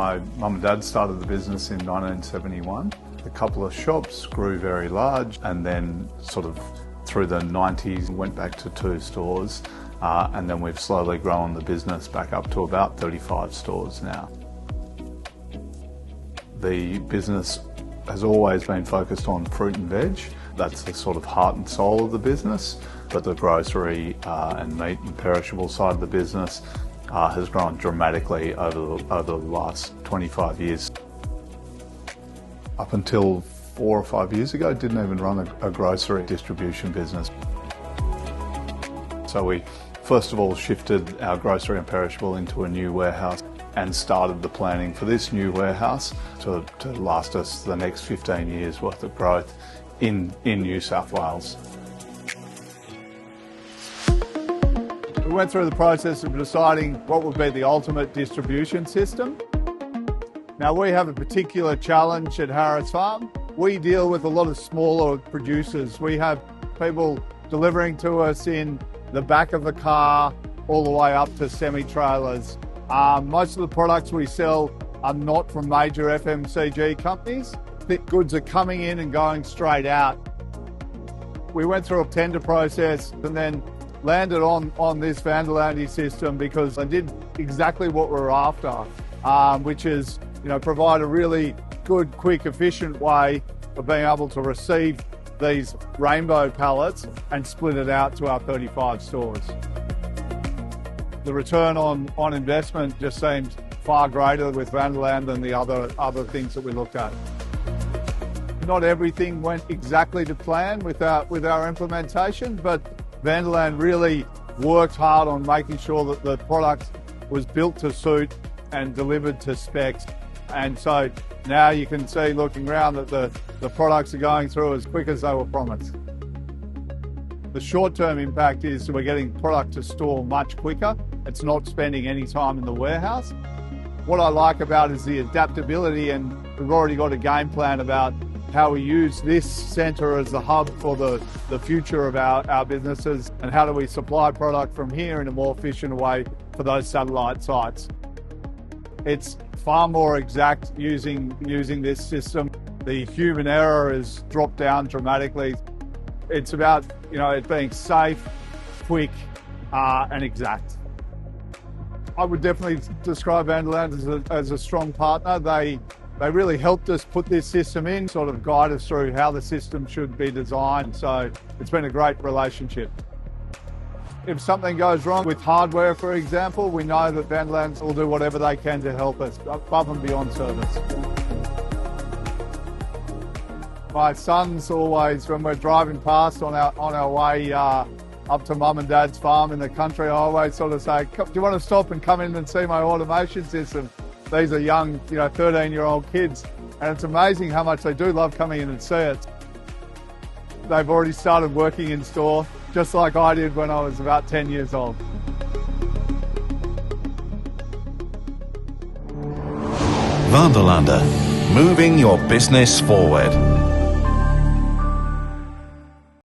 My mum and dad started the business in 1971. A couple of shops grew very large, and then sort of through the 90s went back to 2 stores, and then we've slowly grown the business back up to about 35 stores now. The business has always been focused on fruit and veg. That's the sort of heart and soul of the business, but the grocery and meat and perishable side of the business has grown dramatically over the last 25 years. Up until 4 or 5 years ago, didn't even run a grocery distribution business. So we first of all shifted our grocery and perishable into a new warehouse and started the planning for this new warehouse to last us the next 15 years worth of growth in New South Wales. We went through the process of deciding what would be the ultimate distribution system. Now, we have a particular challenge at Harris Farm. We deal with a lot of smaller producers. We have people delivering to us in the back of a car all the way up to semi-trailers. Most of the products we sell are not from major FMCG companies. The goods are coming in and going straight out. We went through a tender process and then landed on this Vanderlande system because they did exactly what we're after, which is, provide a really good, quick, efficient way of being able to receive these rainbow pallets and split it out to our 35 stores. The return on investment just seemed far greater with Vanderlande than the other things that we looked at. Not everything went exactly to plan with our implementation, but Vanderlande really worked hard on making sure that the product was built to suit and delivered to specs. And so now you can see, looking around, that the products are going through as quick as they were promised. The short-term impact is we're getting product to store much quicker. It's not spending any time in the warehouse. What I like about it is the adaptability, and we've already got a game plan about how we use this centre as the hub for the future of our businesses, and how do we supply product from here in a more efficient way for those satellite sites. It's far more exact using this system. The human error has dropped down dramatically. It's about it being safe, quick, and exact. I would definitely describe Vanderlande as a strong partner. They really helped us put this system in, sort of guide us through how the system should be designed. So it's been a great relationship. If something goes wrong with hardware, for example, we know that Vanderlande will do whatever they can to help us, above and beyond service. My son's always, when we're driving past on our way up to mum and dad's farm in the country, I always sort of say, do you want to stop and come in and see my automation system? These are young, 13-year-old kids, and it's amazing how much they do love coming in and see it. They've already started working in store, just like I did when I was about 10 years old. Vanderlande, moving your business forward.